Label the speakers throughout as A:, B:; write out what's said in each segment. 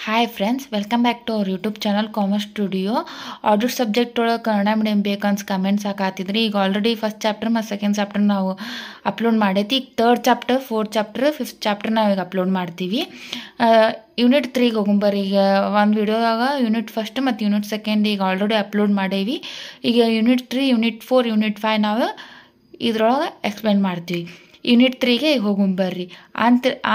A: Hi friends, welcome back to our YouTube channel commerce studio. Order subject ಒಳಗೆ Kannada medium ಬೇಕಂತ comments ಹಾಕಾತಿದ್ರಿ. ಈಗ already first chapter ಮತ್ತು second chapter ನಾವು upload ಮಾಡೈತಿ. ಈಗ third chapter, fourth chapter, fifth chapter ನಾವೀಗ ಅಪ್ಲೋಡ್ ಮಾಡ್ತೀವಿ. ಯೂನಿಟ್ 3ಗೆ ಹೋಗುಂಬರ್ರಿ. ಈಗ ಒಂದು ವಿಡಿಯೋದಾಗ ಯೂನಿಟ್ ಫಸ್ಟ್ ಮತ್ತು ಯೂನಿಟ್ ಸೆಕೆಂಡ್ ಈಗ ಆಲ್ರೆಡಿ ಅಪ್ಲೋಡ್ ಮಾಡೇವಿ. ಈಗ ಯೂನಿಟ್ 3, ಯೂನಿಟ್ 4, ಯೂನಿಟ್ 5 ನಾವು ಇದ್ರೊಳಗೆ ಎಕ್ಸ್ಪ್ಲೇನ್ ಮಾಡ್ತೀವಿ. ಯೂನಿಟ್ 3ಗೆ ಈಗ ಹೋಗುಂಬರ್ರಿ.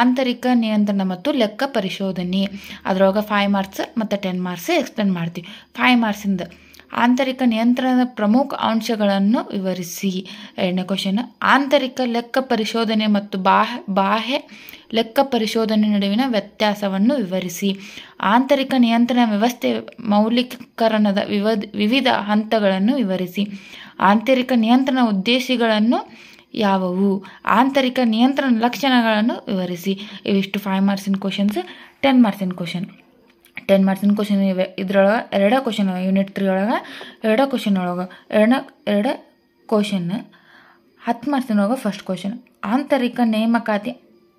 A: ಆಂತರಿಕ ನಿಯಂತ್ರಣ ಮತ್ತು ಲೆಕ್ಕ ಪರಿಶೋಧನೆ, ಅದರೊಳಗೆ 5 ಮಾರ್ಕ್ಸ್ ಮತ್ತು 10 ಮಾರ್ಕ್ಸ್ ಎಕ್ಸ್ಪ್ಲೇನ್ ಮಾಡ್ತೀವಿ. 5 ಮಾರ್ಕ್ಸಿಂದ ಆಂತರಿಕ ನಿಯಂತ್ರಣದ ಪ್ರಮುಖ ಅಂಶಗಳನ್ನು ವಿವರಿಸಿ. ಎರಡನೇ ಕ್ವಶನ್, ಆಂತರಿಕ ಲೆಕ್ಕ ಪರಿಶೋಧನೆ ಮತ್ತು ಬಾಹ್ಯ ಲೆಕ್ಕ ಪರಿಶೋಧನೆ ನಡುವಿನ ವ್ಯತ್ಯಾಸವನ್ನು ವಿವರಿಸಿ. ಆಂತರಿಕ ನಿಯಂತ್ರಣ ವ್ಯವಸ್ಥೆ ಮೌಲ್ಯೀಕರಣದ ವಿವಿಧ ಹಂತಗಳನ್ನು ವಿವರಿಸಿ. ಆಂತರಿಕ ನಿಯಂತ್ರಣ ಉದ್ದೇಶಗಳನ್ನು ಯಾವುವು? ಆಂತರಿಕ ನಿಯಂತ್ರಣ ಲಕ್ಷಣಗಳನ್ನು ವಿವರಿಸಿ. ಇವಿಷ್ಟು 5 ಮಾರ್ಕ್ಸಿನ ಕ್ವಶನ್ಸ್. 10 ಮಾರ್ಕ್ಸಿನ ಕ್ವಶನ್ 10 ಮಾರ್ಕ್ಸಿನ ಕ್ವಶನ್ ಇವೆ. ಇದ್ರೊಳಗೆ 2 ಕ್ವಶನ್ ಯೂನಿಟ್ 3 ಒಳಗೆ 2 ಕ್ವಶನ್ ಒಳಗೆ 2 ಕ್ವಶನ್. 10 ಮಾರ್ಕ್ಸಿನೊಳಗೆ ಫಸ್ಟ್ ಕ್ವಶನ್, ಆಂತರಿಕ ನೇಮಕಾತಿ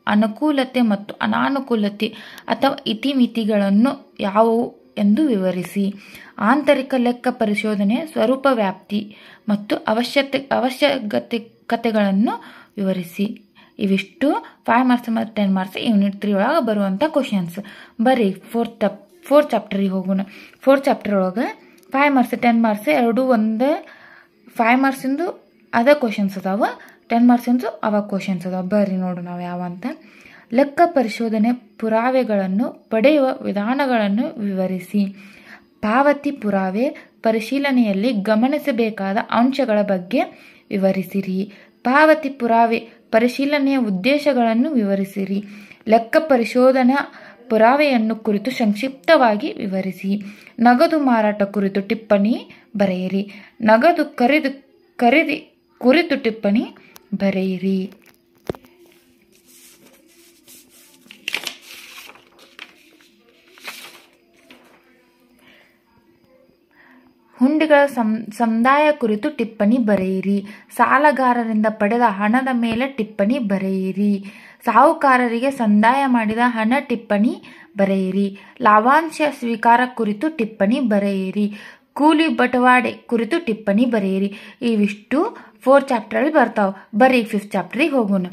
A: ಅನುಕೂಲತೆ ಮತ್ತು ಅನಾನುಕೂಲತೆ ಅಥವಾ ಇತಿಮಿತಿಗಳನ್ನು ಯಾವುವು ಎಂದು ವಿವರಿಸಿ. ಆಂತರಿಕ ಲೆಕ್ಕ ಪರಿಶೋಧನೆಯ ಸ್ವರೂಪ, ವ್ಯಾಪ್ತಿ ಮತ್ತು ಅವಶ್ಯಕತೆಗಳನ್ನು ವಿವರಿಸಿ. ಇವಿಷ್ಟು 5 ಮಾರ್ಕ್ಸ್ ಮತ್ತು 10 ಮಾರ್ಕ್ಸ್ ಯೂನಿಟ್ 3 ಒಳಗೆ ಬರುವಂಥ ಕ್ವಶನ್ಸ್. ಬರ್ರಿ ಫೋರ್ತ್ ಚಾಪ್ಟರಿಗೆ ಹೋಗೋಣ. ಫೋರ್ತ್ ಚಾಪ್ಟರ್ ಒಳಗೆ 5 ಮಾರ್ಕ್ಸ್ 10 ಮಾರ್ಕ್ಸ್ ಎರಡೂ ಒಂದು. 5 ಮಾರ್ಕ್ಸಿಂದು ಅದ ಕ್ವಶನ್ಸ್ ಅದಾವ, 10 ಮಾರ್ಕ್ಸಿಂದು ಅವ ಕ್ವಶನ್ಸ್ ಅದಾವ. ಬರ್ರಿ ನೋಡು ನಾವು ಯಾವ ಅಂತ. ಲೆಕ್ಕ ಪರಿಶೋಧನೆ ಪುರಾವೆಗಳನ್ನು ಪಡೆಯುವ ವಿಧಾನಗಳನ್ನು ವಿವರಿಸಿ. ಪಾವತಿ ಪುರಾವೆ ಪರಿಶೀಲನೆಯಲ್ಲಿ ಗಮನಿಸಬೇಕಾದ ಅಂಶಗಳ ಬಗ್ಗೆ ವಿವರಿಸಿರಿ. ಪಾವತಿ ಪುರಾವೆ ಪರಿಶೀಲನೆಯ ಉದ್ದೇಶಗಳನ್ನು ವಿವರಿಸಿರಿ. ಲೆಕ್ಕ ಪರಿಶೋಧನಾ ಪುರಾವೆಯನ್ನು ಕುರಿತು ಸಂಕ್ಷಿಪ್ತವಾಗಿ ವಿವರಿಸಿ. ನಗದು ಮಾರಾಟ ಕುರಿತು ಟಿಪ್ಪಣಿ ಬರೆಯಿರಿ. ನಗದು ಖರೀದಿ ಕುರಿತು ಟಿಪ್ಪಣಿ ಬರೆಯಿರಿ. ಹುಂಡಿಗಳ ಸಮುದಾಯ ಕುರಿತು ಟಿಪ್ಪಣಿ ಬರೆಯಿರಿ. ಸಾಲಗಾರರಿಂದ ಪಡೆದ ಹಣದ ಮೇಲೆ ಟಿಪ್ಪಣಿ ಬರೆಯಿರಿ. ಸಾಹುಕಾರರಿಗೆ ಸಂದಾಯ ಮಾಡಿದ ಹಣ ಟಿಪ್ಪಣಿ ಬರೆಯಿರಿ. ಲಾಭಾಂಶ ಸ್ವೀಕಾರ ಕುರಿತು ಟಿಪ್ಪಣಿ ಬರೆಯಿರಿ. ಕೂಲಿ ಬಟವಾಡೆ ಕುರಿತು ಟಿಪ್ಪಣಿ ಬರೆಯಿರಿ. ಇವಿಷ್ಟು 4 ಚಾಪ್ಟರಲ್ಲಿ ಬರ್ತಾವೆ. ಬರ್ರಿ 5th ಚಾಪ್ಟರಿಗೆ ಹೋಗೋಣ.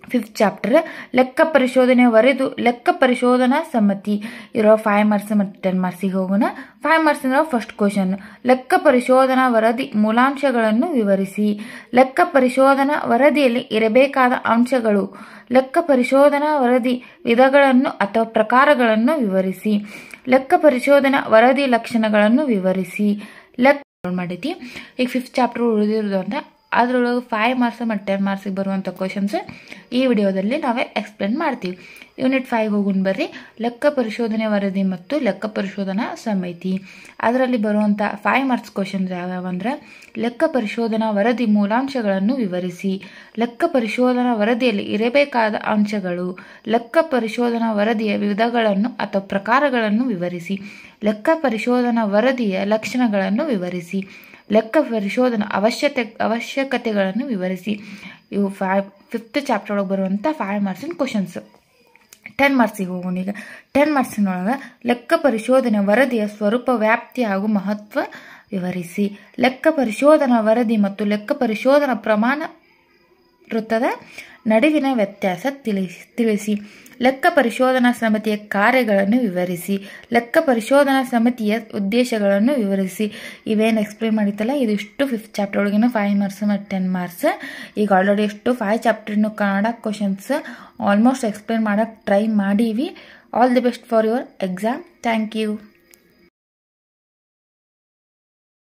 A: 5th ಚಾಪ್ಟರ್, ಲೆಕ್ಕ ಪರಿಶೋಧನೆ ವರೆದು ಲೆಕ್ಕ ಪರಿಶೋಧನಾ ಸಮಿತಿ ಇರೋ 5 ಮಾರ್ಕ್ಸ್ ಮತ್ತು 10 ಮಾರ್ಕ್ಸಿಗೆ ಹೋಗೋಣ. 5 ಮಾರ್ಕ್ಸಿನ ಫಸ್ಟ್ ಕ್ವಶನ್, ಲೆಕ್ಕ ಪರಿಶೋಧನಾ ವರದಿ ಮೂಲಾಂಶಗಳನ್ನು ವಿವರಿಸಿ. ಲೆಕ್ಕ ಪರಿಶೋಧನಾ ವರದಿಯಲ್ಲಿ ಇರಬೇಕಾದ ಅಂಶಗಳು. ಲೆಕ್ಕ ಪರಿಶೋಧನಾ ವರದಿ ವಿಧಗಳನ್ನು ಅಥವಾ ಪ್ರಕಾರಗಳನ್ನು ವಿವರಿಸಿ. ಲೆಕ್ಕ ಪರಿಶೋಧನಾ ವರದಿ ಲಕ್ಷಣಗಳನ್ನು ವಿವರಿಸಿ. ಲೆಕ್ಕ ಮಾಡೈತಿ. ಈಗ 5th ಚಾಪ್ಟರ್ ಉಳಿದಿರೋದು ಅಂತ ಅದರೊಳಗೆ 5 ಮಾರ್ಕ್ಸ್ ಮತ್ತು 10 ಮಾರ್ಕ್ಸಿಗೆ ಬರುವಂಥ ಕ್ವಶನ್ಸ್ ಈ ವಿಡಿಯೋದಲ್ಲಿ ನಾವೇ ಎಕ್ಸ್ಪ್ಲೇನ್ ಮಾಡ್ತೀವಿ. ಯೂನಿಟ್ 5 ಹೋಗೋಣ ಬರ್ರಿ. ಲೆಕ್ಕ ಪರಿಶೋಧನೆ ವರದಿ ಮತ್ತು ಲೆಕ್ಕ ಪರಿಶೋಧನಾ ಸಮಿತಿ. ಅದರಲ್ಲಿ ಬರುವಂಥ 5 ಮಾರ್ಕ್ಸ್ ಕ್ವಶನ್ಸ್ ಯಾವ್ಯಾವಂದ್ರೆ, ಲೆಕ್ಕ ಪರಿಶೋಧನಾ ವರದಿ ಮೂಲಾಂಶಗಳನ್ನು ವಿವರಿಸಿ. ಲೆಕ್ಕ ಪರಿಶೋಧನಾ ವರದಿಯಲ್ಲಿ ಇರಬೇಕಾದ ಅಂಶಗಳು. ಲೆಕ್ಕ ಪರಿಶೋಧನಾ ವರದಿಯ ವಿಧಗಳನ್ನು ಅಥವಾ ಪ್ರಕಾರಗಳನ್ನು ವಿವರಿಸಿ. ಲೆಕ್ಕ ಪರಿಶೋಧನಾ ವರದಿಯ ಲಕ್ಷಣಗಳನ್ನು ವಿವರಿಸಿ. ಲೆಕ್ಕ ಪರಿಶೋಧನಾ ಅವಶ್ಯಕತೆಗಳನ್ನು ವಿವರಿಸಿ. ಇವು 5th ಚಾಪ್ಟರ್ ಒಳಗೆ ಬರುವಂಥ 5 ಮಾರ್ಕ್ಸಿನ ಕ್ವಶನ್ಸ್. 10 ಮಾರ್ಕ್ಸಿಗೆ ಹೋಗೋಣ. ಈಗ 10 ಮಾರ್ಕ್ಸಿನೊಳಗೆ ಲೆಕ್ಕ ಪರಿಶೋಧನೆ ವರದಿಯ ಸ್ವರೂಪ, ವ್ಯಾಪ್ತಿ ಹಾಗೂ ಮಹತ್ವ ವಿವರಿಸಿ. ಲೆಕ್ಕ ಪರಿಶೋಧನಾ ವರದಿ ಮತ್ತು ಲೆಕ್ಕ ಪರಿಶೋಧನಾ ಪ್ರಮಾಣ ವೃತ್ತದ ನಡುವಿನ ವ್ಯತ್ಯಾಸ ತಿಳಿಸಿ. ಲೆಕ್ಕ ಪರಿಶೋಧನಾ ಸಮಿತಿಯ ಕಾರ್ಯಗಳನ್ನು ವಿವರಿಸಿ. ಲೆಕ್ಕ ಪರಿಶೋಧನಾ ಸಮಿತಿಯ ಉದ್ದೇಶಗಳನ್ನು ವಿವರಿಸಿ. ಇವೇನು ಎಕ್ಸ್ಪ್ಲೇನ್ ಮಾಡಿತ್ತಲ್ಲ ಇದಿಷ್ಟು 5th ಚಾಪ್ಟರ್ ಒಳಗಿನ 5 ಮಾರ್ಕ್ಸ್ ಮತ್ತು 10 ಮಾರ್ಕ್ಸ್. ಈಗ ಆಲ್ರೆಡಿ ಎಷ್ಟು 5 ಚಾಪ್ಟರ್ನು ಕನ್ನಡ ಕ್ವಶನ್ಸ್ ಆಲ್ಮೋಸ್ಟ್ ಎಕ್ಸ್ಪ್ಲೇನ್ ಮಾಡೋಕ್ಕೆ ಟ್ರೈ ಮಾಡೀವಿ. All the best for your exam. Thank you.